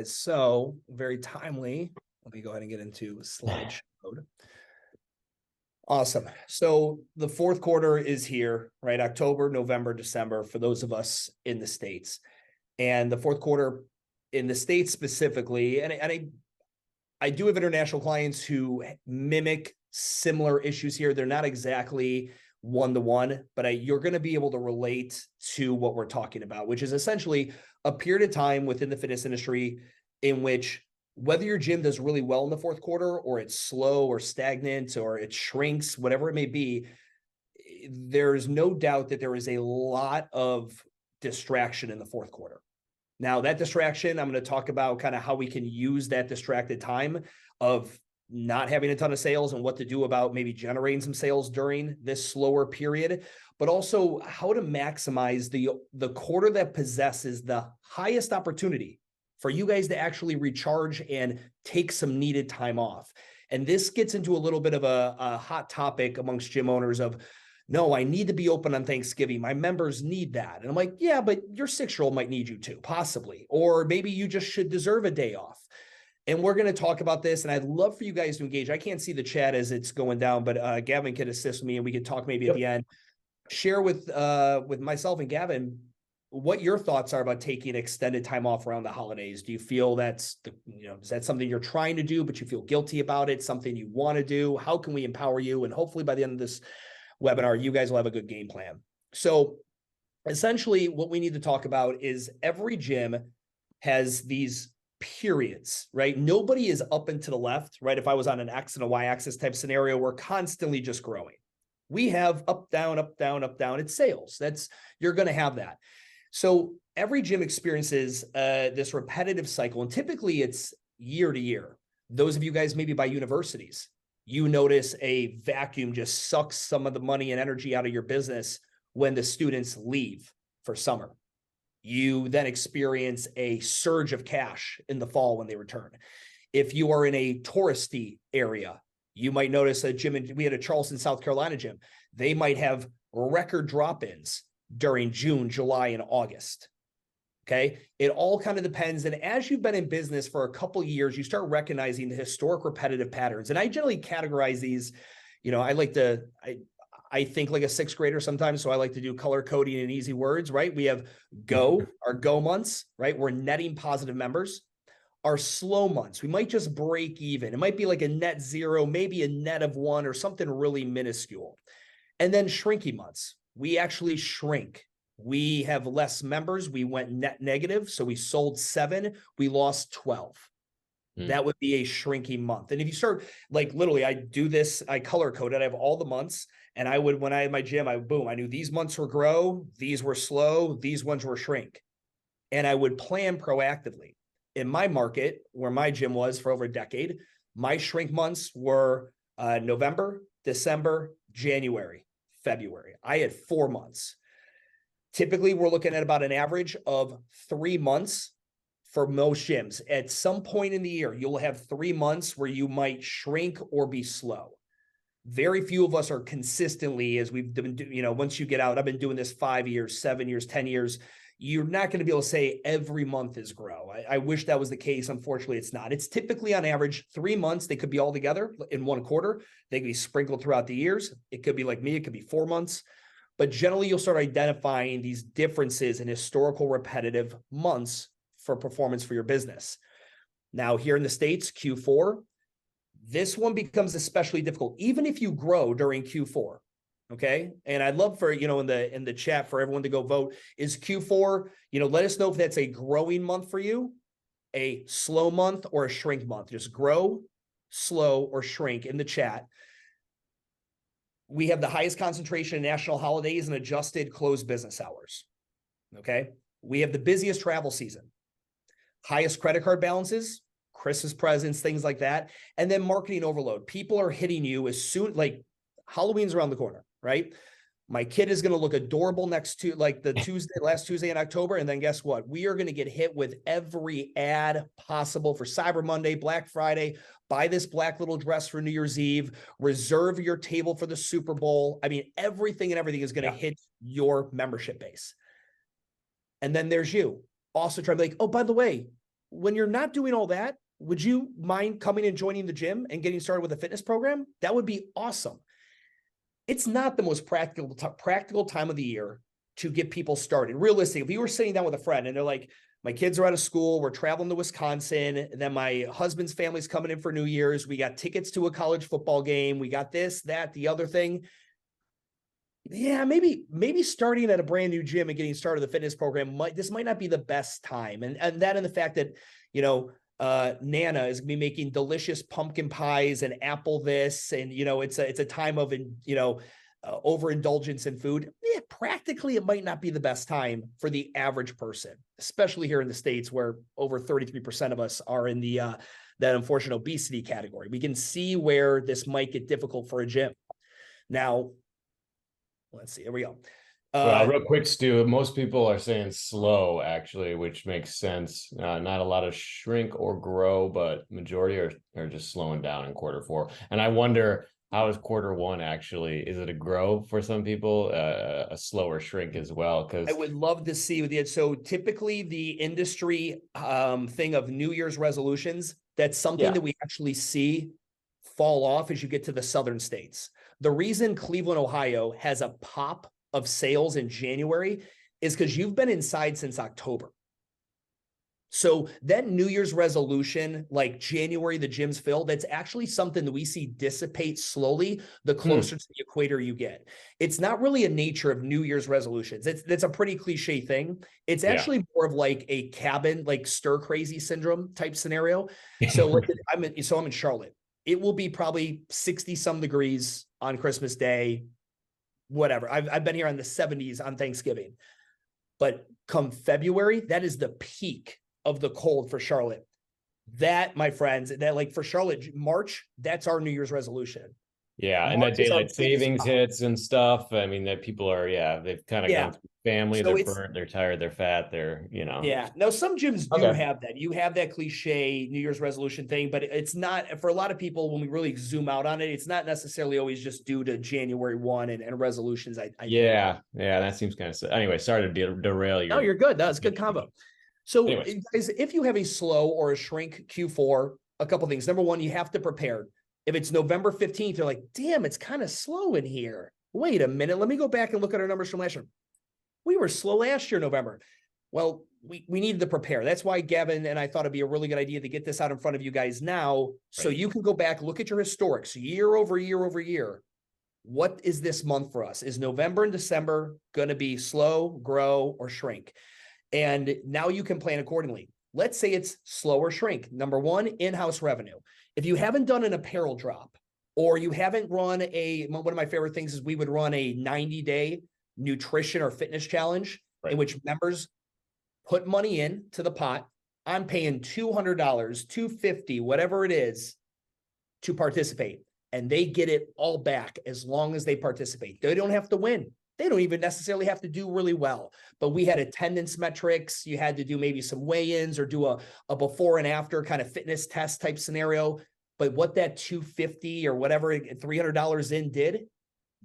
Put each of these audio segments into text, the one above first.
So very timely. Let me go ahead and get into slideshow mode. Awesome. So the fourth quarter is here, right? October, November, December for those of us in the States. And the fourth quarter in the States specifically, and I do have international clients who mimic similar issues here. They're not exactly one-to-one, but you're going to be able to relate to what we're talking about, which is essentially a period of time within the fitness industry in which whether your gym does really well in the fourth quarter or it's slow or stagnant or it shrinks, whatever it may be, there's no doubt that there is a lot of distraction in the fourth quarter. Now, that distraction, I'm going to talk about kind of how we can use that distracted time of not having a ton of sales and what to do about maybe generating some sales during this slower period, but also how to maximize the quarter that possesses the highest opportunity for you guys to actually recharge and take some needed time off. And this gets into a little bit of a hot topic amongst gym owners of, no, I need to be open on Thanksgiving. My members need that. And I'm like, yeah, but your 6-year-old might need you too, possibly. Or maybe you just should deserve a day off. And we're going to talk about this. And I'd love for you guys to engage. I can't see the chat as it's going down, but Gavin can assist me and we can talk maybe at the end. Share with myself and Gavin what your thoughts are about taking extended time off around the holidays. Do you feel is that something you're trying to do, but you feel guilty about it? Something you want to do? How can we empower you? And hopefully by the end of this webinar, you guys will have a good game plan. So essentially what we need to talk about is every gym has these periods, right? Nobody is up and to the left, right? If I was on an X and a Y axis type scenario, we're constantly just growing. We have up, down, up, down, up, down. It's sales. You're going to have that. So every gym experiences this repetitive cycle, and typically it's year to year. Those of you guys maybe by universities, you notice a vacuum just sucks some of the money and energy out of your business when the students leave for summer. You then experience a surge of cash in the fall when they return. If you are in a touristy area, you might notice a gym, we had a Charleston, South Carolina gym. They might have record drop-ins during June, July, and August. Okay. It all kind of depends. And as you've been in business for a couple of years, you start recognizing the historic repetitive patterns. And I generally categorize these, I think like a sixth grader sometimes. So I like to do color coding in easy words, right? We have our go months, right? We're netting positive members. Our slow months, we might just break even. It might be like a net zero, maybe a net of 1 or something really minuscule. And then shrinking months, we actually shrink. We have less members. We went net negative. So we sold 7, we lost 12. That would be a shrinking month. And if you start like literally, I do this, I color code it. I have all the months. And when I had my gym, I knew these months were grow, these were slow, these ones were shrink. And I would plan proactively. In my market, where my gym was for over a decade, my shrink months were November, December, January, February. I had 4 months. Typically, we're looking at about an average of 3 months for most gyms. At some point in the year, you'll have 3 months where you might shrink or be slow. Very few of us are consistently, as we've been, once you get out, I've been doing this 5 years, 7 years, 10 years. You're not going to be able to say every month is grow. I wish that was the case. Unfortunately, it's not. It's typically on average 3 months. They could be all together in 1 quarter. They could be sprinkled throughout the years. It could be like me. It could be 4 months. But generally, you'll start identifying these differences in historical repetitive months for performance for your business. Now, here in the States, Q4, this one becomes especially difficult, even if you grow during Q4. Okay. And I'd love for, in the chat for everyone to go vote. Is Q4, let us know if that's a growing month for you, a slow month, or a shrink month. Just grow, slow, or shrink in the chat. We have the highest concentration in national holidays and adjusted closed business hours. Okay. We have the busiest travel season, highest credit card balances, Christmas presents, things like that. And then marketing overload. People are hitting you as soon, like Halloween's around the corner, right? My kid is going to look adorable next to like the last Tuesday in October. And then guess what? We are going to get hit with every ad possible for Cyber Monday, Black Friday. Buy this black little dress for New Year's Eve. Reserve your table for the Super Bowl. I mean, everything is going to hit your membership base. And then there's you also trying to be like, oh, by the way, when you're not doing all that, would you mind coming and joining the gym and getting started with a fitness program? That would be awesome. It's not the most practical time of the year to get people started. Realistically, if you were sitting down with a friend and they're like, my kids are out of school, we're traveling to Wisconsin, and then my husband's family's coming in for New Year's, we got tickets to a college football game, we got this, that, the other thing. Yeah, maybe starting at a brand new gym and getting started with the fitness program might not be the best time. And that, and the fact that, Nana is gonna be making delicious pumpkin pies and apple this, and it's a time of overindulgence in food. Yeah, practically it might not be the best time for the average person, especially here in the States where over 33% of us are in the that unfortunate obesity category. We can see where this might get difficult for a gym. Now, let's see. Here we go. Well, real quick, Stu, most people are saying slow, actually, which makes sense. Not a lot of shrink or grow, but majority are just slowing down in Q4. And I wonder, how is Q1 actually? Is it a grow for some people, a slower shrink as well? Because I would love to see with it. So typically the industry thing of New Year's resolutions, that's something that we actually see fall off as you get to the southern states. The reason Cleveland, Ohio has a pop of sales in January is because you've been inside since October. So that New Year's resolution, like January, the gym's filled, that's actually something that we see dissipate slowly the closer to the equator you get. It's not really a nature of New Year's resolutions. That's a pretty cliche thing. It's actually more of like a cabin, like stir crazy syndrome type scenario. So I'm in Charlotte. It will be probably 60 some degrees on Christmas Day, whatever. I've been here on the 70s on Thanksgiving, but come February, that is the peak of the cold for Charlotte. That, my friends, that like for Charlotte, March, that's our New Year's resolution. Yeah, and that daylight savings hits and stuff. I mean, that people are, they've kind of gone through family, so they're burnt, they're tired, they're fat, Yeah. Now, some gyms do have that. You have that cliche New Year's resolution thing, but it's not, for a lot of people, when we really zoom out on it, it's not necessarily always just due to January 1 and resolutions. Yeah, that seems kind of, anyway, sorry to derail you. No, you're good. That was a good combo. So guys, if you have a slow or a shrink Q4, a couple things. Number one, you have to prepare. If it's November 15th, you're like, damn, it's kind of slow in here. Wait a minute. Let me go back and look at our numbers from last year. We were slow last year, November. Well, we needed to prepare. That's why Gavin and I thought it'd be a really good idea to get this out in front of you guys now. So you can go back, look at your historics year over year over year. What is this month for us? Is November and December going to be slow, grow, or shrink? And now you can plan accordingly. Let's say it's slow or shrink. Number one, in-house revenue. If you haven't done an apparel drop, or you haven't run one of my favorite things is we would run a 90-day nutrition or fitness challenge in which members put money in to the pot. I'm paying $200, $250, whatever it is, to participate. And they get it all back as long as they participate. They don't have to win. They don't even necessarily have to do really well. But we had attendance metrics. You had to do maybe some weigh-ins or do a before and after kind of fitness test type scenario. But what that $250 or whatever, $300 in did,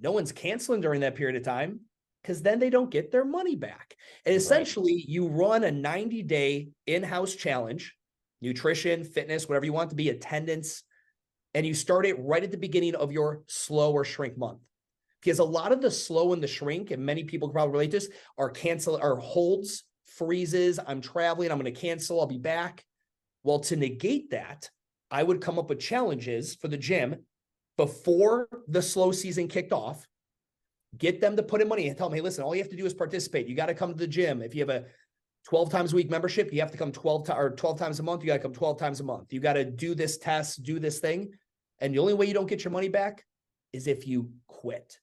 no one's canceling during that period of time because then they don't get their money back. And essentially, you run a 90-day in-house challenge, nutrition, fitness, whatever you want to be, attendance, and you start it right at the beginning of your slow or shrink month. Because a lot of the slow and the shrink, and many people probably relate to this, are holds, freezes. I'm traveling, I'm going to cancel, I'll be back. Well, to negate that, I would come up with challenges for the gym before the slow season kicked off, get them to put in money and tell them, hey, listen, all you have to do is participate. You got to come to the gym. If you have a 12 times a week membership, you have to come 12 times a month. You got to come 12 times a month. You got to do this test, do this thing. And the only way you don't get your money back is if you quit.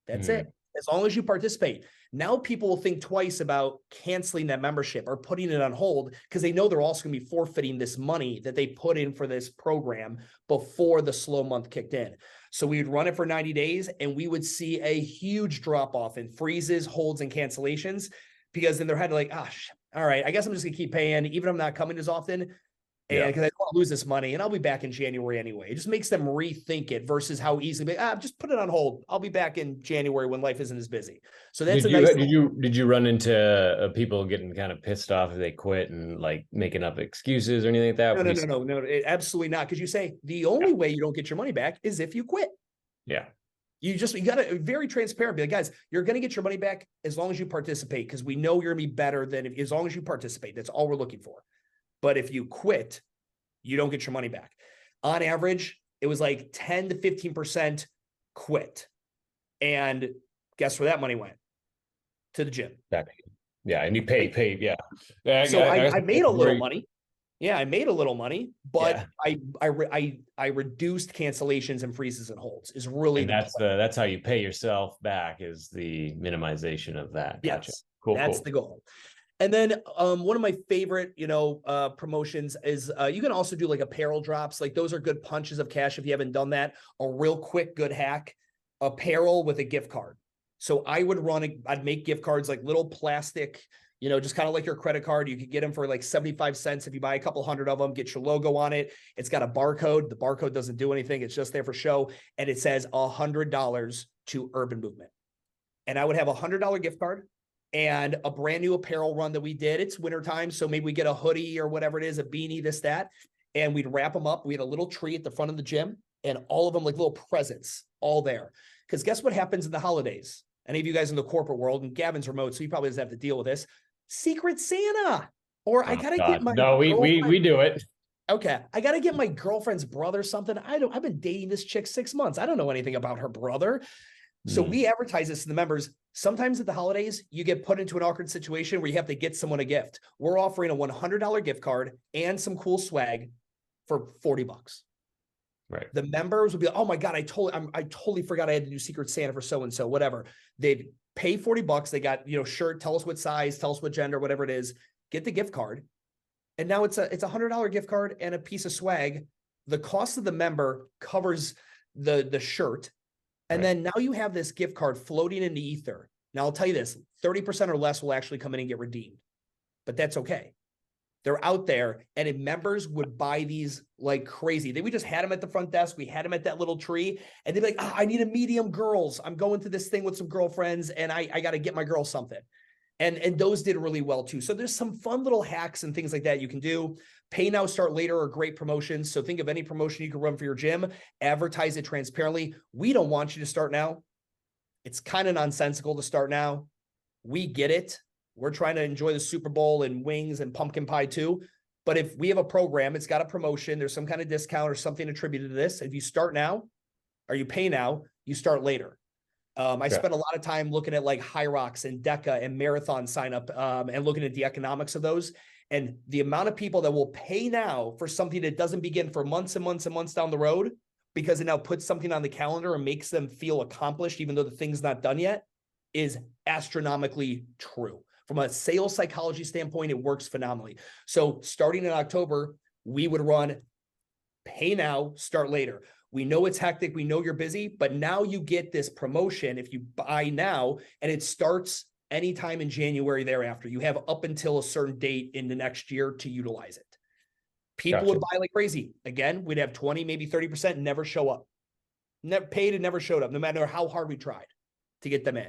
That's it. As long as you participate. Now people will think twice about canceling that membership or putting it on hold because they know they're also going to be forfeiting this money that they put in for this program before the slow month kicked in. So we would run it for 90 days and we would see a huge drop off in freezes, holds, and cancellations because in their head, like, all right, I guess I'm just going to keep paying even if I'm not coming as often. And because I don't want to lose this money and I'll be back in January anyway. It just makes them rethink it versus how easily, just put it on hold. I'll be back in January when life isn't as busy. So that's did you run into people getting kind of pissed off if they quit and like making up excuses or anything like that? No, absolutely not. Because you say the only way you don't get your money back is if you quit. Yeah. You got to very transparent. Be like, guys, you're going to get your money back as long as you participate, because we know you're going to be better than as long as you participate. That's all we're looking for. But if you quit, you don't get your money back. On average, it was like 10 to 15% quit. And guess where that money went? To the gym. Yeah. And you pay. Yeah. So I made a little money. Yeah, I made a little money, but I reduced cancellations and freezes and holds is really that's how you pay yourself back, is the minimization of that. Gotcha. Yes, cool. That's the goal. And then one of my favorite, promotions is you can also do like apparel drops. Like those are good punches of cash if you haven't done that. A real quick good hack, apparel with a gift card. So I'd make gift cards like little plastic, just kind of like your credit card. You could get them for like 75 cents if you buy a couple hundred of them, get your logo on it. It's got a barcode. The barcode doesn't do anything. It's just there for show. And it says $100 to Urban Movement. And I would have $100 gift card and a brand new apparel run that we did. It's wintertime, so maybe we get a hoodie or whatever it is, a beanie, this, that, and we'd wrap them up. We had a little tree at the front of the gym and all of them like little presents all there. Because guess what happens in the holidays? Any of you guys in the corporate world, and Gavin's remote, so he probably doesn't have to deal with this. Secret Santa. Or I got to get my... No, we do it. Okay. I got to get my girlfriend's brother something. I've been dating this chick 6 months. I don't know anything about her brother. So we advertise this to the members. Sometimes at the holidays, you get put into an awkward situation where you have to get someone a gift. We're offering a $100 gift card and some cool swag for $40. Right. The members would be like, oh my God, I totally forgot I had to do Secret Santa for so-and-so, whatever. They'd pay $40. They got, shirt, tell us what size, tell us what gender, whatever it is, get the gift card. And now it's a $100 gift card and a piece of swag. The cost of the member covers the shirt. And then now you have this gift card floating in the ether. Now I'll tell you this, 30% or less will actually come in and get redeemed, but that's okay. They're out there, and if members would buy these like crazy. We just had them at the front desk. We had them at that little tree, and they'd be like, I need a medium girls. I'm going to this thing with some girlfriends, and I got to get my girl something. And those did really well too. So there's some fun little hacks and things like that you can do. Pay now, start later are great promotions. So think of any promotion you can run for your gym, advertise it transparently. We don't want you to start now. It's kind of nonsensical to start now. We get it. We're trying to enjoy the Super Bowl and wings and pumpkin pie too. But if we have a program, it's got a promotion, there's some kind of discount or something attributed to this. If you start now, or you pay now, you start later. I spent a lot of time looking at like High Rocks and DECA and Marathon sign up and looking at the economics of those. And the amount of people that will pay now for something that doesn't begin for months and months and months down the road, because it now puts something on the calendar and makes them feel accomplished, even though the thing's not done yet, is astronomically true. From a sales psychology standpoint, it works phenomenally. So starting in October, we would run pay now, start later. We know it's hectic. We know you're busy, but now you get this promotion if you buy now, and it starts anytime in January thereafter. You have up until a certain date in the next year to utilize it. People would buy like crazy. Again, we'd have 20, maybe 30% never show up. Never paid and never showed up, no matter how hard we tried to get them in.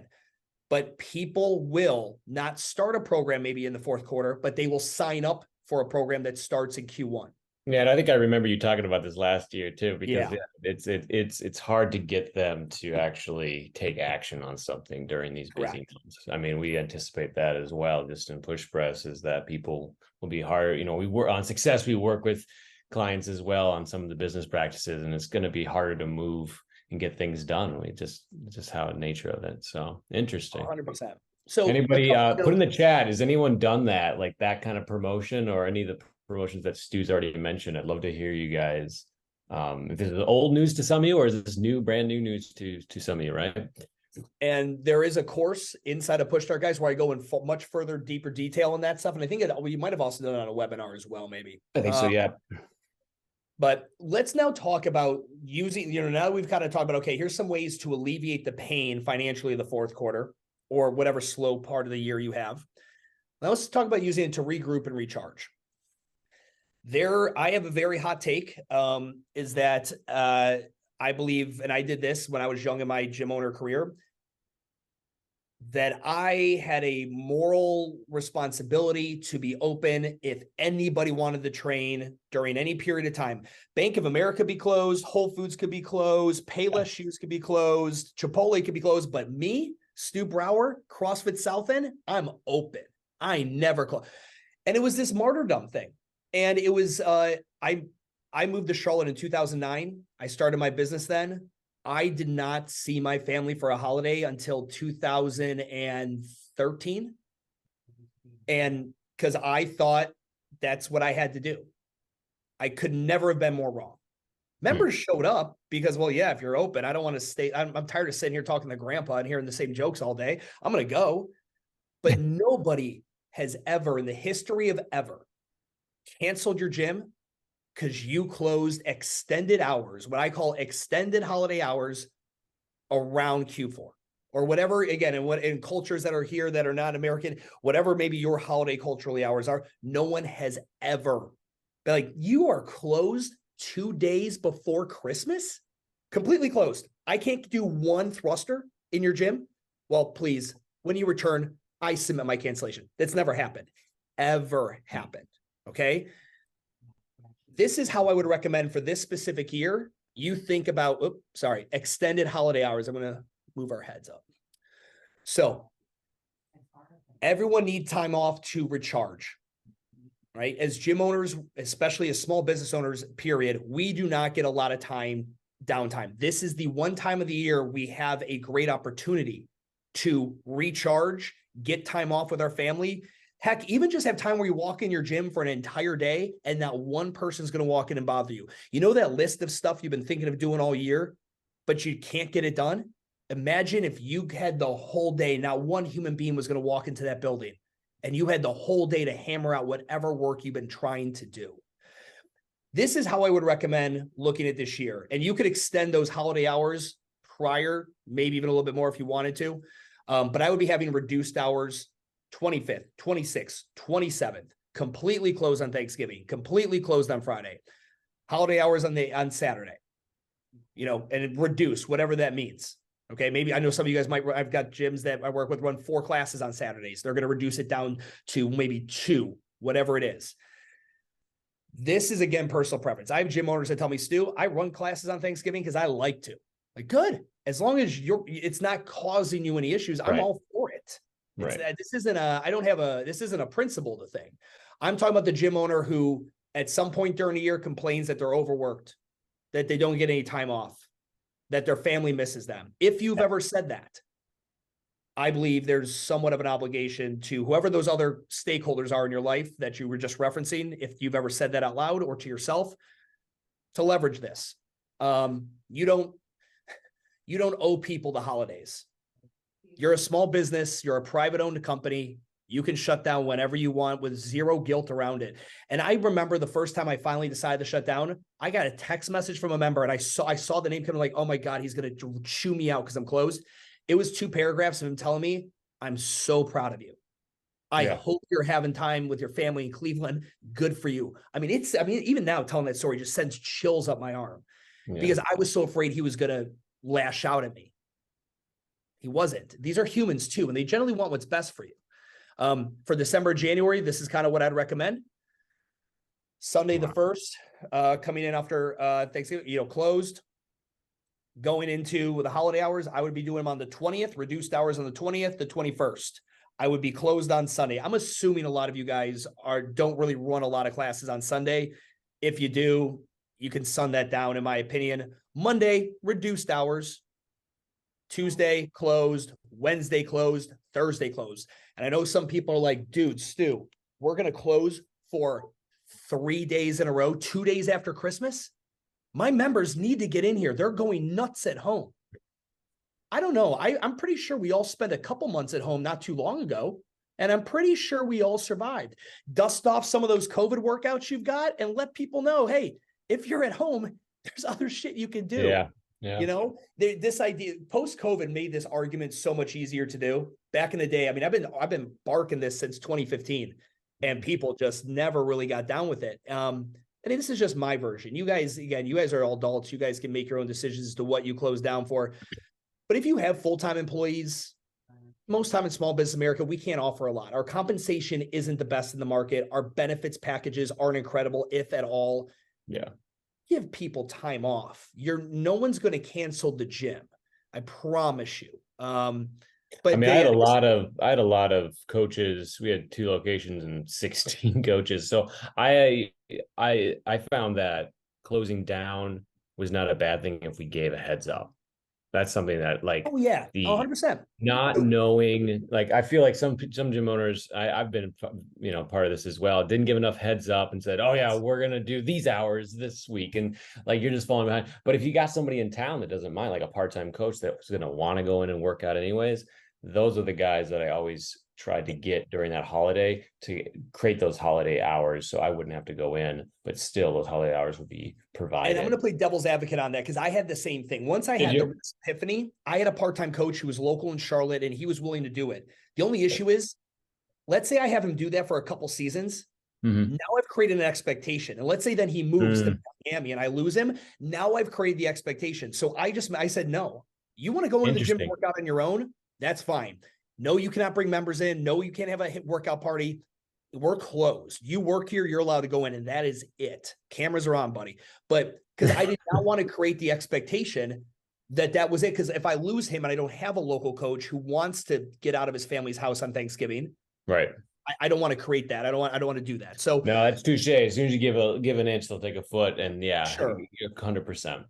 But people will not start a program maybe in the fourth quarter, but they will sign up for a program that starts in Q1. Yeah, and I think I remember you talking about this last year too, because it's hard to get them to actually take action on something during these busy months. I mean, we anticipate that as well, just in push press, is that people will be hard. We work on success. We work with clients as well on some of the business practices, and it's going to be harder to move and get things done. We just how the nature of it. So interesting. 100%. So anybody put in the chat, has anyone done that, like that kind of promotion or any of the promotions that Stu's already mentioned? I'd love to hear you guys. If this is old news to some of you, or is this brand new news to some of you, right? And there is a course inside of PushStart, guys, where I go in much further, deeper detail on that stuff. And I think we might have also done it on a webinar as well, maybe. I think so, yeah. But let's now talk about using, now we've kind of talked about, okay, here's some ways to alleviate the pain financially of the fourth quarter or whatever slow part of the year you have. Now let's talk about using it to regroup and recharge. I have a very hot take, is that I believe, and I did this when I was young in my gym owner career, that I had a moral responsibility to be open if anybody wanted to train during any period of time. Bank of America be closed, Whole Foods could be closed, Payless Shoes could be closed, Chipotle could be closed, but me, Stu Brower, CrossFit South End, I'm open. I never close. And it was this martyrdom thing. And it was, I moved to Charlotte in 2009. I started my business then. I did not see my family for a holiday until 2013. And because I thought that's what I had to do. I could never have been more wrong. Members showed up because, well, yeah, if you're open, I don't want to stay. I'm tired of sitting here talking to grandpa and hearing the same jokes all day. I'm going to go. But nobody has ever in the history of ever canceled your gym because you closed extended hours, what I call extended holiday hours around Q4 or whatever. Again, in cultures that are here that are not American, whatever maybe your holiday culturally hours are, no one has ever been like, you are closed 2 days before Christmas, completely closed. I can't do one thruster in your gym. Well, please, when you return, I submit my cancellation. That's never happened, ever happened. Okay. This is how I would recommend for this specific year. You think about, extended holiday hours. I'm going to move our heads up. So everyone needs time off to recharge, right? As gym owners, especially as small business owners, period, we do not get a lot of downtime. This is the one time of the year we have a great opportunity to recharge, get time off with our family. Heck, even just have time where you walk in your gym for an entire day and not one person's going to walk in and bother you. You know that list of stuff you've been thinking of doing all year, but you can't get it done? Imagine if you had the whole day, not one human being was going to walk into that building, and you had the whole day to hammer out whatever work you've been trying to do. This is how I would recommend looking at this year. And you could extend those holiday hours prior, maybe even a little bit more if you wanted to. But I would be having reduced hours 25th, 26th, 27th, completely closed on Thanksgiving, completely closed on Friday, holiday hours on Saturday, and reduce whatever that means. Okay. Maybe I know some of you guys I've got gyms that I work with run 4 classes on Saturdays. They're going to reduce it down to maybe 2, whatever it is. This is again, personal preference. I have gym owners that tell me, Stu, I run classes on Thanksgiving because I like to. Like, good. As long as it's not causing you any issues, I'm all for it. This isn't a principled thing. I'm talking about the gym owner who at some point during the year complains that they're overworked, that they don't get any time off, that their family misses them. If you've ever said that, I believe there's somewhat of an obligation to whoever those other stakeholders are in your life that you were just referencing, if you've ever said that out loud or to yourself, to leverage this. You don't owe people the holidays. You're a small business. You're a private owned company. You can shut down whenever you want with zero guilt around it. And I remember the first time I finally decided to shut down, I got a text message from a member and I saw the name coming like, oh my God, he's going to chew me out because I'm closed. It was 2 paragraphs of him telling me, I'm so proud of you. I hope you're having time with your family in Cleveland. Good for you. Even now telling that story just sends chills up my arm because I was so afraid he was going to lash out at me. He wasn't. These are humans too, and they generally want what's best for you. For December, January, this is kind of what I'd recommend. Sunday the 1st, coming in after Thanksgiving, closed. Going into the holiday hours, I would be doing them on the 20th, reduced hours on the 20th, the 21st. I would be closed on Sunday. I'm assuming a lot of you guys don't really run a lot of classes on Sunday. If you do, you can sun that down, in my opinion. Monday, reduced hours. Tuesday closed, Wednesday closed, Thursday closed. And I know some people are like, dude, Stu, we're going to close for 3 days in a row, 2 days after Christmas. My members need to get in here. They're going nuts at home. I don't know. I'm pretty sure we all spent a couple months at home not too long ago. And I'm pretty sure we all survived. Dust off some of those COVID workouts you've got and let people know, hey, if you're at home, there's other shit you can do. Yeah. This idea post-COVID made this argument so much easier to do. Back in the day, I've been barking this since 2015. and people just never really got down with it. I think this is just my version. You guys, again, you guys are all adults. You guys can make your own decisions as to what you close down for. But if you have full-time employees, most time in small business America, we can't offer a lot. Our compensation isn't the best in the market. Our benefits packages aren't incredible, if at all. Yeah. Give people time off. No one's going to cancel the gym. I promise you. But I mean, I had a lot of coaches. We had 2 locations and 16 coaches. So I found that closing down was not a bad thing if we gave a heads up. That's something that, like, oh yeah, the 100%. not knowing, like, I feel like some gym owners, I've been, part of this as well, didn't give enough heads up and said, oh yeah, we're going to do these hours this week. And like, you're just falling behind. But if you got somebody in town that doesn't mind, like a part-time coach that's going to want to go in and work out anyways, those are the guys that I always tried to get during that holiday to create those holiday hours. So I wouldn't have to go in, but still those holiday hours would be provided. And I'm going to play devil's advocate on that because I had the same thing. Once I had the epiphany, I had a part-time coach who was local in Charlotte and he was willing to do it. The only issue is, let's say I have him do that for a couple seasons. Now I've created an expectation. And let's say then he moves to Miami and I lose him. Now I've created the expectation. So I said, no, you want to go into the gym and work out on your own? That's fine. No, you cannot bring members in. No, you can't have a workout party. We're closed. You work here, you're allowed to go in, and that is it. Cameras are on, buddy. But because I did not want to create the expectation that was it. Because if I lose him and I don't have a local coach who wants to get out of his family's house on Thanksgiving, right? I don't want to create that. I don't want to do that. So no, that's touche. As soon as you give an inch, they'll take a foot, and yeah, sure, 100%.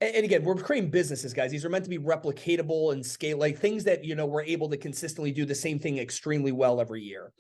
And again, we're creating businesses, guys. These are meant to be replicatable and scale, like things that, we're able to consistently do the same thing extremely well every year.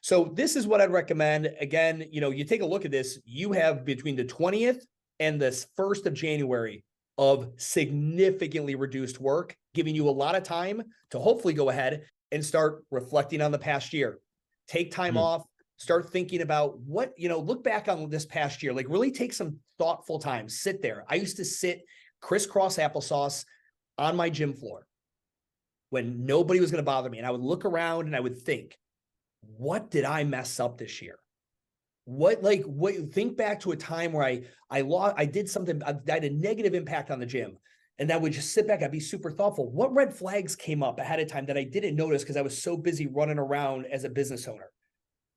So this is what I'd recommend. Again, you take a look at this, you have between the 20th and the 1st of January of significantly reduced work, giving you a lot of time to hopefully go ahead and start reflecting on the past year. Take time off, start thinking about what, look back on this past year, like really take some thoughtful time, sit there. I used to sit crisscross applesauce on my gym floor when nobody was going to bother me. And I would look around and I would think, what did I mess up this year? Think back to a time where I did something, I had a negative impact on the gym. And I would just sit back. I'd be super thoughtful. What red flags came up ahead of time that I didn't notice because I was so busy running around as a business owner?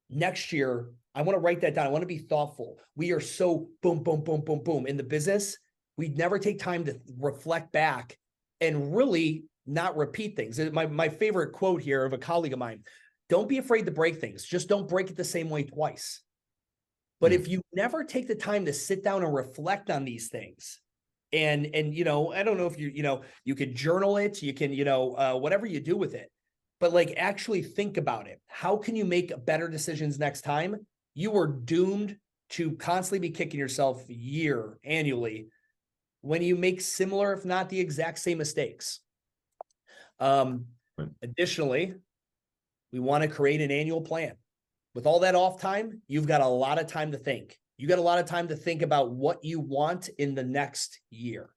Next year, I want to write that down. I want to be thoughtful. We are so boom, boom, boom, boom, boom in the business. We never take time to reflect back and really not repeat things. My favorite quote here of a colleague of mine, don't be afraid to break things. Just don't break it the same way twice. But if you never take the time to sit down and reflect on these things, and I don't know if you could journal it, you can, whatever you do with it, but like actually think about it. How can you make better decisions next time? You are doomed to constantly be kicking yourself annually when you make similar, if not the exact same mistakes. Additionally, we want to create an annual plan. With all that off time, you've got a lot of time to think. You got a lot of time to think about what you want in the next year.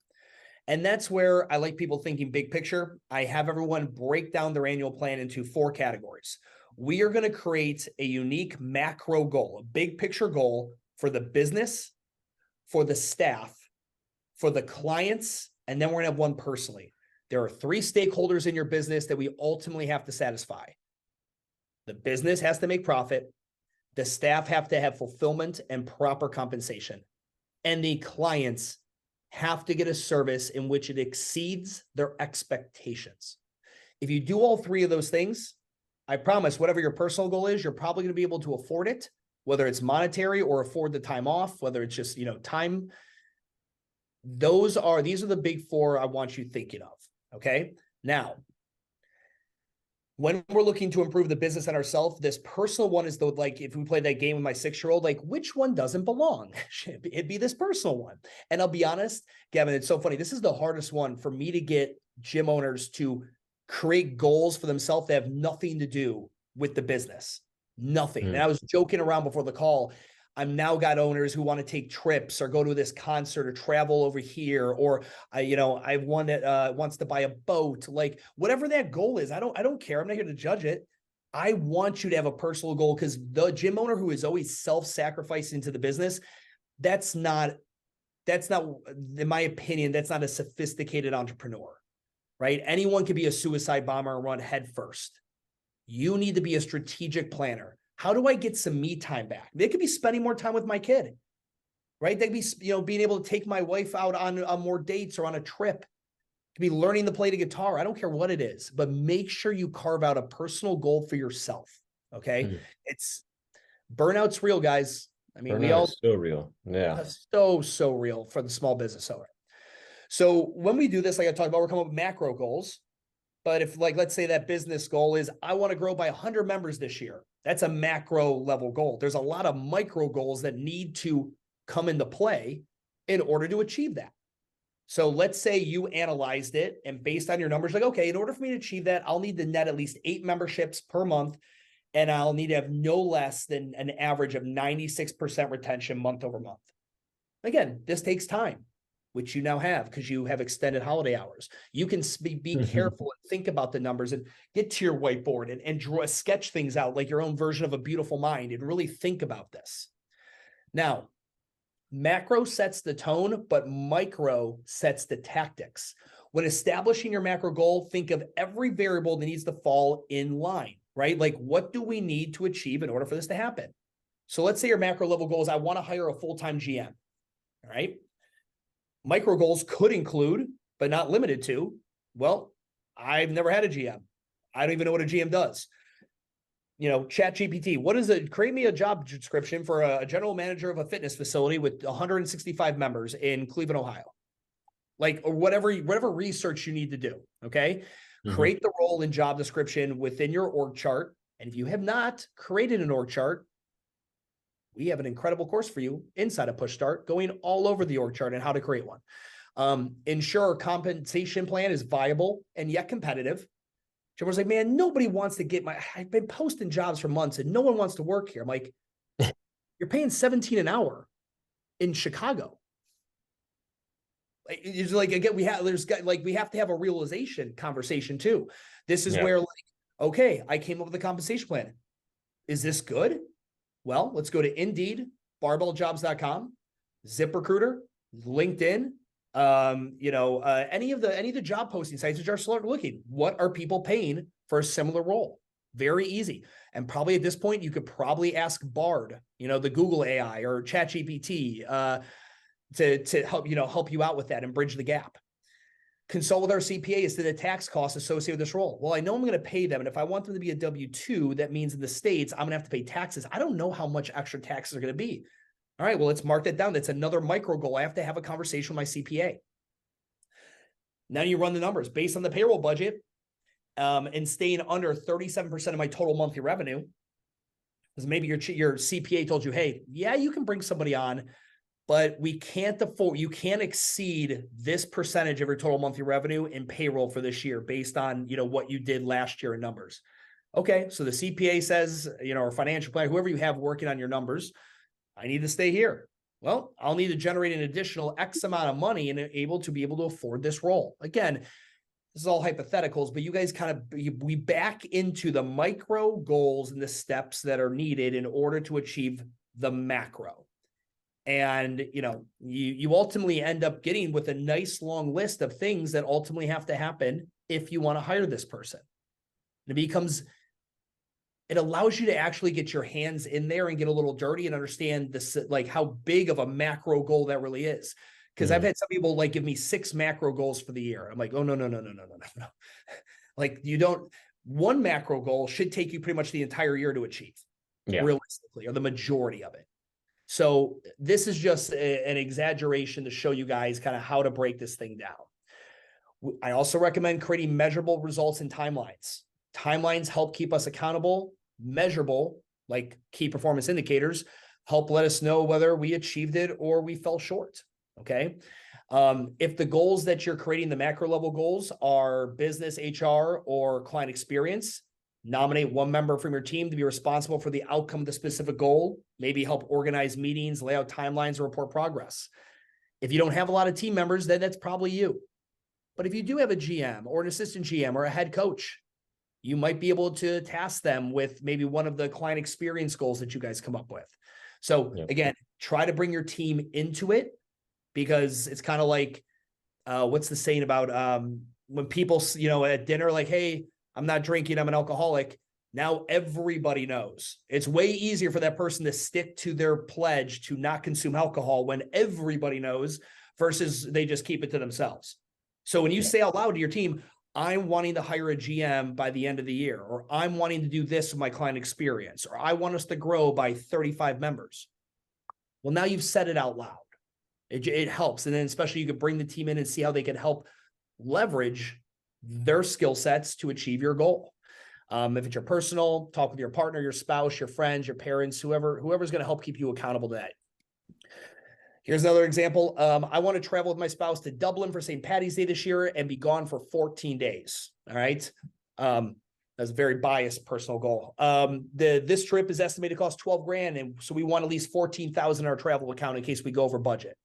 And that's where I like people thinking big picture. I have everyone break down their annual plan into 4 categories. We are going to create a unique macro goal, a big picture goal for the business, for the staff, for the clients, and then we're going to have one personally. There are 3 stakeholders in your business that we ultimately have to satisfy. The business has to make profit. The staff have to have fulfillment and proper compensation. And the clients have to get a service in which it exceeds their expectations. If you do all 3 of those things, I promise whatever your personal goal is, you're probably going to be able to afford it, whether it's monetary or afford the time off, whether it's just, time. These are the big 4 I want you thinking of. Okay. Now, when we're looking to improve the business and ourselves, this personal one is if we play that game with my 6-year-old, which one doesn't belong? It'd be this personal one. And I'll be honest, Gavin, it's so funny. This is the hardest one for me to get gym owners to create goals for themselves that have nothing to do with the business. Nothing. And I was joking around before the call. I'm now got owners who want to take trips or go to this concert or travel over here, or I have one that wants to buy a boat, like whatever that goal is. I don't care. I'm not here to judge it. I want you to have a personal goal, because the gym owner who is always self-sacrificing to the business, that's not, in my opinion, that's not a sophisticated entrepreneur, right? Anyone can be a suicide bomber and run head first. You need to be a strategic planner. How do I get some me time back? They could be spending more time with my kid, right? They could be, being able to take my wife out on more dates or on a trip. Could be learning to play the guitar. I don't care what it is, but make sure you carve out a personal goal for yourself. Okay. It's burnout's real, guys. I mean, we Burnout all is so real. Yeah. so real for the small business owner. So when we do this, like I talked about, we're coming up with macro goals. But if, like, let's say that business goal is, I want to grow by 100 members this year. That's a macro level goal. There's a lot of micro goals that need to come into play in order to achieve that. So let's say you analyzed it, and based on your numbers, like, okay, in order for me to achieve that, I'll need to net at least 8 memberships per month, and I'll need to have no less than an average of 96% retention month over month. Again, this takes time, which you now have because you have extended holiday hours. You can be careful and think about the numbers and get to your whiteboard and draw, sketch things out like your own version of a beautiful mind, and really think about this. Now, macro sets the tone, but micro sets the tactics. When establishing your macro goal, think of every variable that needs to fall in line, right? Like, what do we need to achieve in order for this to happen? So let's say your macro level goal is, I want to hire a full-time GM, all right? Micro goals could include, but not limited to, well, I've never had a GM. I don't even know what a GM does. Chat GPT, what is it? Create me a job description for a general manager of a fitness facility with 165 members in Cleveland, Ohio. Like, or whatever research you need to do. Okay. Create the role and job description within your org chart. And if you have not created an org chart, we have an incredible course for you inside of PushStart, going all over the org chart and how to create one. Ensure compensation plan is viable and yet competitive. Everyone's like, man, nobody wants to get I've been posting jobs for months and no one wants to work here. I'm like, you're paying $17 an hour in Chicago. It's like, again, we have to have a realization conversation too. This is where, like, okay, I came up with a compensation plan. Is this good? Well, let's go to Indeed, barbelljobs.com, ZipRecruiter, LinkedIn, any of the job posting sites which are start looking. What are people paying for a similar role? Very easy. And probably at this point, you could probably ask Bard, the Google AI or ChatGPT, to help you out with that and bridge the gap. Consult with our CPA as to the tax costs associated with this role. Well, I know I'm going to pay them. And if I want them to be a W-2, that means in the States, I'm going to have to pay taxes. I don't know how much extra taxes are going to be. All right, well, let's mark that down. That's another micro goal. I have to have a conversation with my CPA. Now you run the numbers based on the payroll budget, and staying under 37% of my total monthly revenue. Because maybe your CPA told you, hey, yeah, you can bring somebody on, but you can't exceed this percentage of your total monthly revenue in payroll for this year based on, what you did last year in numbers. Okay, so the CPA says, or financial planner, whoever you have working on your numbers, I need to stay here. Well, I'll need to generate an additional X amount of money and able to afford this role. Again, this is all hypotheticals, but you guys we back into the micro goals and the steps that are needed in order to achieve the macro. And, you ultimately end up getting with a nice long list of things that ultimately have to happen if you want to hire this person. It allows you to actually get your hands in there and get a little dirty and understand this, like how big of a macro goal that really is. Because I've had some people give me 6 macro goals for the year. I'm like, oh, no. Like, one macro goal should take you pretty much the entire year to achieve, realistically, or the majority of it. So this is just an exaggeration to show you guys kind of how to break this thing down. I also recommend creating measurable results and timelines. Timelines help keep us accountable. Measurable, like key performance indicators, help let us know whether we achieved it or we fell short. Okay. If the goals that you're creating, the macro level goals, are business, HR, or client experience, nominate one member from your team to be responsible for the outcome of the specific goal. Maybe help organize meetings, lay out timelines, and report progress. If you don't have a lot of team members, then that's probably you. But if you do have a GM or an assistant GM or a head coach, You might be able to task them with maybe one of the client experience goals that you guys come up with. So again, try to bring your team into it, because it's kind of like, what's the saying about when people, at dinner, like, hey, I'm not drinking, I'm an alcoholic. Now everybody knows. It's way easier for that person to stick to their pledge to not consume alcohol when everybody knows, versus they just keep it to themselves. So when you say out loud to your team, I'm wanting to hire a GM by the end of the year, or I'm wanting to do this with my client experience, or I want us to grow by 35 members. Well, now you've said it out loud. It helps. And then especially you could bring the team in and see how they can help leverage their skill sets to achieve your goal. If it's your personal, talk with your partner, your spouse, your friends, your parents, whoever's going to help keep you accountable to that. Here's another example. I want to travel with my spouse to Dublin for St. Paddy's Day this year and be gone for 14 days. All right. That's a very biased personal goal. This trip is estimated to cost 12 grand. And so we want at least 14,000 in our travel account in case we go over budget.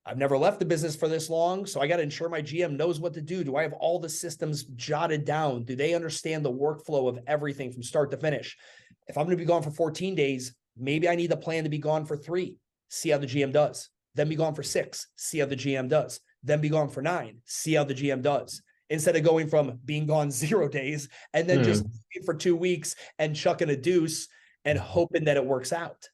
I've never left the business for this long, so I got to ensure my GM knows what to do. Do I have all the systems jotted down? Do they understand the workflow of everything from start to finish? If I'm going to be gone for 14 days, maybe I need a plan to be gone for 3, see how the GM does. Then be gone for 6, see how the GM does. Then be gone for 9, see how the GM does. Instead of going from being gone 0 days and then just for 2 weeks and chucking a deuce and hoping that it works out.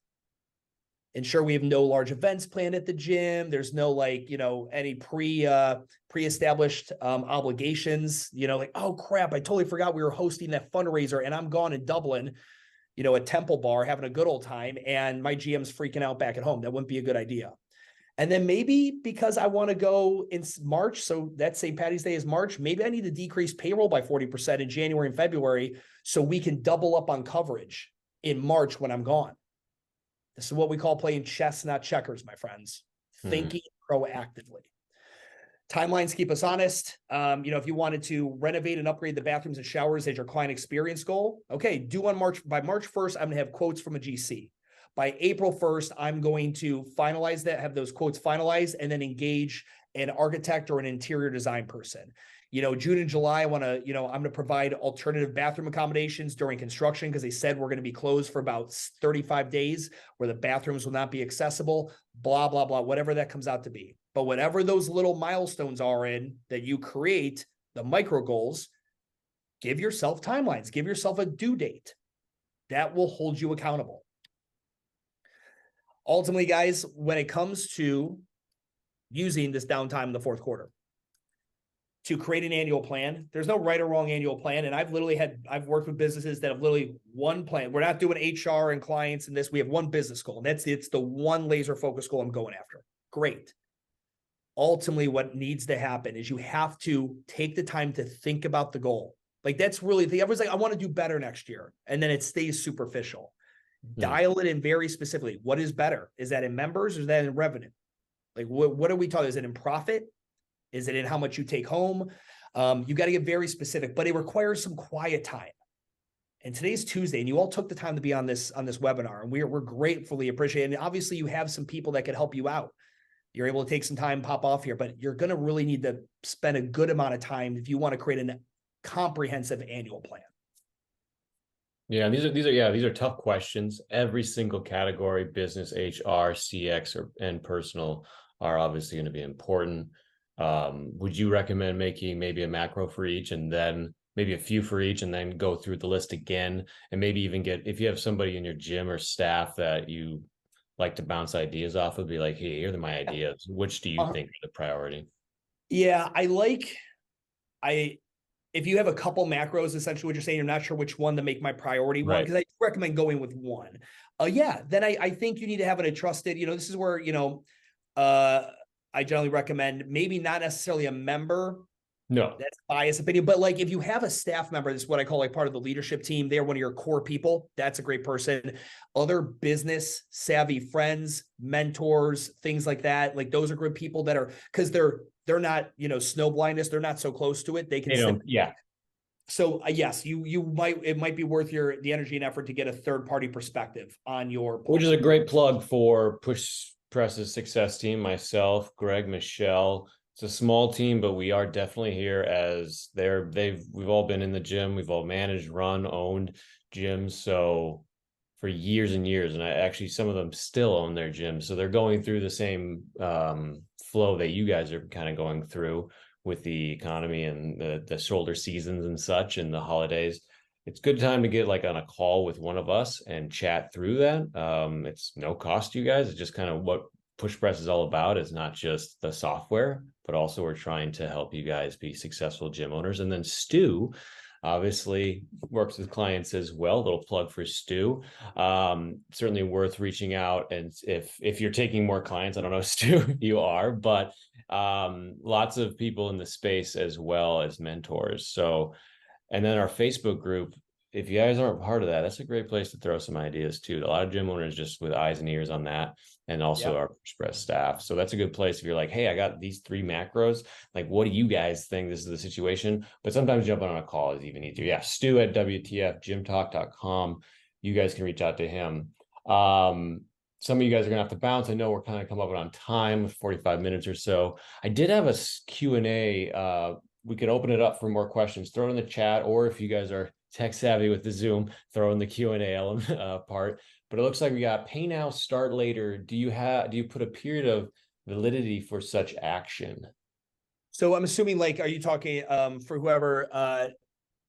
Ensure we have no large events planned at the gym. There's no any pre-established obligations, like, oh crap, I totally forgot we were hosting that fundraiser and I'm gone in Dublin, at Temple Bar having a good old time and my GM's freaking out back at home. That wouldn't be a good idea. And then maybe because I want to go in March, so that's St. Paddy's Day is March, maybe I need to decrease payroll by 40% in January and February so we can double up on coverage in March when I'm gone. This is what we call playing chess, not checkers, my friends. Thinking proactively. Timelines keep us honest. If you wanted to renovate and upgrade the bathrooms and showers as your client experience goal, okay, by March 1st, I'm going to have quotes from a GC. By April 1st, I'm going to finalize that, have those quotes finalized, and then engage an architect or an interior design person. June and July, I'm going to provide alternative bathroom accommodations during construction because they said we're going to be closed for about 35 days where the bathrooms will not be accessible, blah, blah, blah, whatever that comes out to be. But whatever those little milestones are in that you create, the micro goals, give yourself timelines, give yourself a due date. That will hold you accountable. Ultimately, guys, when it comes to using this downtime in the fourth quarter, to create an annual plan, there's no right or wrong annual plan. And I've worked with businesses that have literally one plan. We're not doing HR and clients and this. We have one business goal, and it's the one laser focus goal I'm going after. Great. Ultimately, what needs to happen is you have to take the time to think about the goal. Like that's really everyone's like, I want to do better next year. And then it stays superficial. Dial it in very specifically. What is better? Is that in members or is that in revenue? Like what are we talking? Is it in profit? Is it in how much you take home? You got to get very specific, but it requires some quiet time. And today's Tuesday, and you all took the time to be on this webinar, and we're gratefully appreciated. And obviously, you have some people that could help you out. You're able to take some time, pop off here, but you're going to really need to spend a good amount of time if you want to create a comprehensive annual plan. Yeah, these are tough questions. Every single category, business, HR, CX, and personal, are obviously going to be important. Would you recommend making maybe a macro for each and then maybe a few for each and then go through the list again and maybe even if you have somebody in your gym or staff that you like to bounce ideas off of, be like, hey, here are my ideas. Which do you think are the priority? Yeah, if you have a couple macros, essentially what you're saying, you're not sure which one to make my priority one, because I recommend going with one. Then I think you need to have a trusted, this is where, I generally recommend maybe not necessarily a member. No, that's biased opinion, but like if you have a staff member, this is what I call like part of the leadership team. They're one of your core people. That's a great person. Other business savvy friends, mentors, things like that. Like those are good people that are, because they're not, snow blindness. They're not so close to it. They can. So yes, it might be worth the energy and effort to get a third party perspective on your. Which is a great plug for Push Press's success team. Myself, Greg, Michelle, It's a small team, but we are definitely here as we've all been in the gym. We've all managed, run, owned gyms. So for years and years, and some of them still own their gyms. So they're going through the same flow that you guys are kind of going through with the economy and the shoulder seasons and such and the holidays. It's good time to get like on a call with one of us and chat through that. It's no cost to you guys. It's just kind of what Push Press is all about. Is not just the software, but also we're trying to help you guys be successful gym owners. And then Stu obviously works with clients as well. Little plug for Stu. Certainly worth reaching out. And if you're taking more clients, I don't know, Stu, you are, but lots of people in the space as well as mentors. So, and then our Facebook group, if you guys aren't part of that, that's a great place to throw some ideas too. A lot of gym owners just with eyes and ears on that, and also our Express staff. So that's a good place if you're like, hey, I got these 3 macros. Like, what do you guys think this is the situation? But sometimes jumping on a call is even easier. Yeah, Stu at WTFGymTalk.com. You guys can reach out to him. Some of you guys are gonna have to bounce. I know we're kind of come up on time, 45 minutes or so. I did have a Q&A. We could open it up for more questions. Throw it in the chat, or if you guys are tech savvy with the Zoom, throw in the Q&A element part. But it looks like we got pay now, start later. Do you put a period of validity for such action? So I'm assuming, like, are you talking for whoever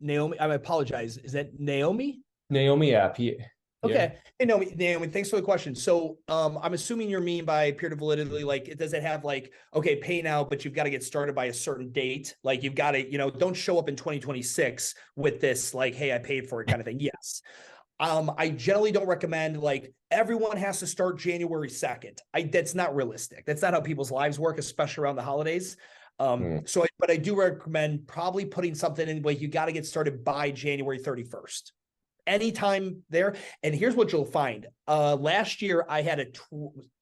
Naomi? I apologize. Is that Naomi? Naomi app. Okay. Hey, Naomi, thanks for the question. So I'm assuming you mean by period of validity, like, does it have like, okay, pay now, but you've got to get started by a certain date? Like, you've got to, don't show up in 2026 with this, like, hey, I paid for it kind of thing. Yes. I generally don't recommend like everyone has to start January 2nd. That's not realistic. That's not how people's lives work, especially around the holidays. But I do recommend probably putting something in like you got to get started by January 31st. Anytime there. And here's what you'll find. Last year, I had a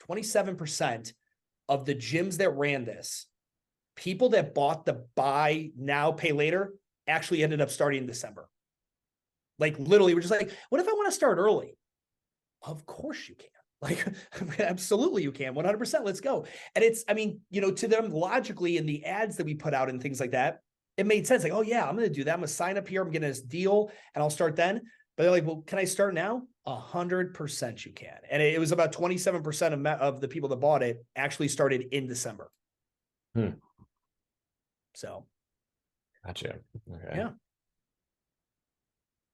27% of the gyms that ran this, people that bought the buy now, pay later, actually ended up starting in December. Like literally, we're just like, what if I want to start early? Of course you can. Like, absolutely you can. 100%. Let's go. And it's, I mean, to them logically in the ads that we put out and things like that, it made sense. Like, oh yeah, I'm going to do that. I'm going to sign up here. I'm getting this deal and I'll start then. But they're like, well, can I start now? 100% you can. And it was about 27% of the people that bought it actually started in December. So. Gotcha. Okay. Yeah.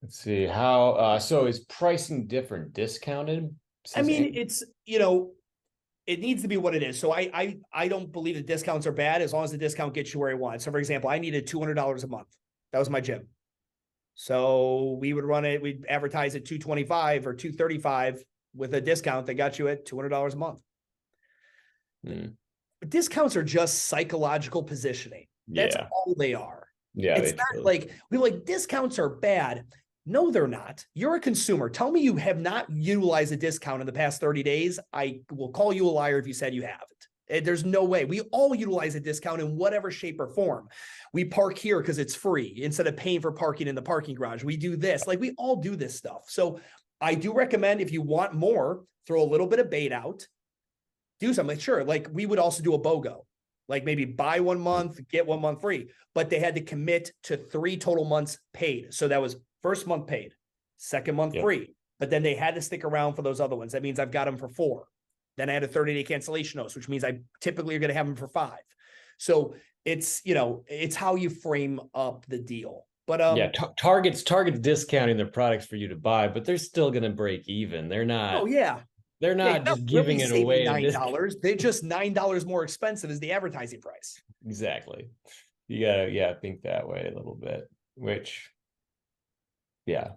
Let's see how, so is pricing different, discounted? I mean, it's, it needs to be what it is. So I don't believe the discounts are bad as long as the discount gets you where you want. So for example, I needed $200 a month. That was my gym. So we would run it, we'd advertise at $225 or $235 with a discount that got you at $200 a month. But discounts are just psychological positioning. That's all they are. Yeah. It's not like we're like discounts are bad. No, they're not. You're a consumer. Tell me you have not utilized a discount in the past 30 days. I will call you a liar if you said you haven't. There's no way. We all utilize a discount in whatever shape or form. We park here because it's free instead of paying for parking in the parking garage. We do this. Like, we all do this stuff. So I do recommend, if you want more, throw a little bit of bait out. Do something. Like, sure. Like, we would also do a BOGO. Like, maybe buy 1 month, get 1 month free. But they had to commit to 3 total months paid. So that was first month paid, second month free. But then they had to stick around for those other ones. That means I've got them for 4. Then I had a 30-day cancellation notice, which means I typically are going to have them for 5. So it's, it's how you frame up the deal. But Target's discounting their products for you to buy, but they're still going to break even. They're not. Oh yeah. They're not just giving it away. $9. They're just $9 more expensive as the advertising price. Exactly. You gotta think that way a little bit, which Yeah,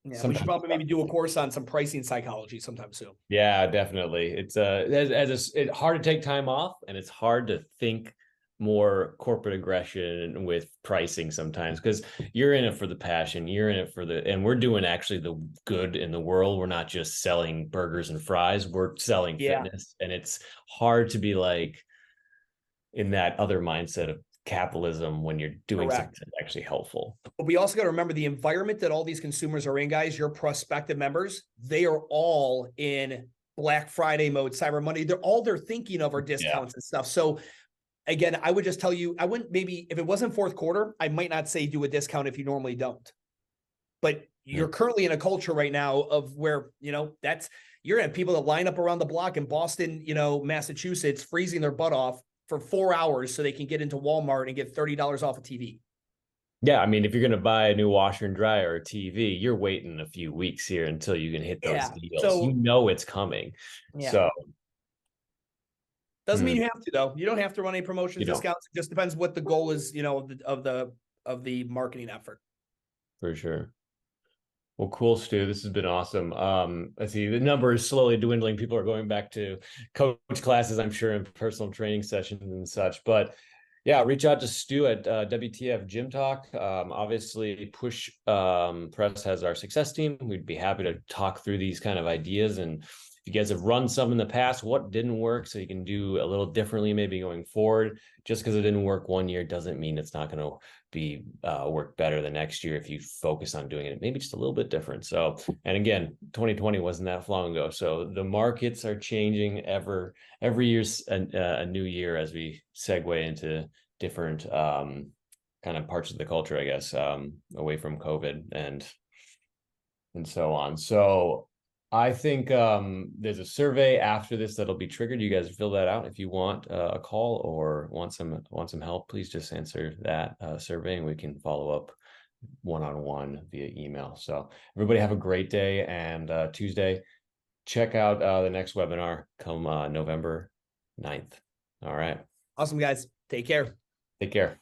we should probably maybe do a course on some pricing psychology sometime soon. Yeah, definitely. It's it's hard to take time off, and it's hard to think more corporate aggression with pricing sometimes, because you're in it for the passion, you're in it for and we're doing actually the good in the world. We're not just selling burgers and fries, we're selling fitness, and it's hard to be like in that other mindset of capitalism when you're doing something that's actually helpful. But we also got to remember the environment that all these consumers are in, guys. Your prospective members, they are all in Black Friday mode, Cyber Monday. They're thinking of are discounts and stuff. So again, I would just tell you, I wouldn't, maybe if it wasn't fourth quarter, I might not say do a discount if you normally don't. But you're currently in a culture right now of where, you're gonna have people that line up around the block in Boston, Massachusetts, freezing their butt off for 4 hours so they can get into Walmart and get $30 off a TV. Yeah, I mean, if you're going to buy a new washer and dryer or TV, you're waiting a few weeks here until you can hit those deals. So, It's coming. Yeah. So doesn't mean you have to, though. You don't have to run any promotions, discounts. It just depends what the goal is, of the marketing effort. For sure. Well, cool, Stu. This has been awesome. I see the number is slowly dwindling. People are going back to coach classes, I'm sure, and personal training sessions and such. But yeah, reach out to Stu at WTF Gym Talk. Obviously, Push Press has our success team. We'd be happy to talk through these kind of ideas. And if you guys have run some in the past, what didn't work, so you can do a little differently maybe going forward. Just because it didn't work one year doesn't mean it's not going to be work better the next year if you focus on doing it maybe just a little bit different. So, and again, 2020 wasn't that long ago, so the markets are changing every year's a new year as we segue into different kind of parts of the culture, I guess, away from COVID and so on. So I think there's a survey after this that'll be triggered. You guys fill that out. If you want a call or want some help, please just answer that survey and we can follow up one-on-one via email. So everybody have a great day, and Tuesday, check out the next webinar come November 9th. All right. Awesome, guys. Take care. Take care.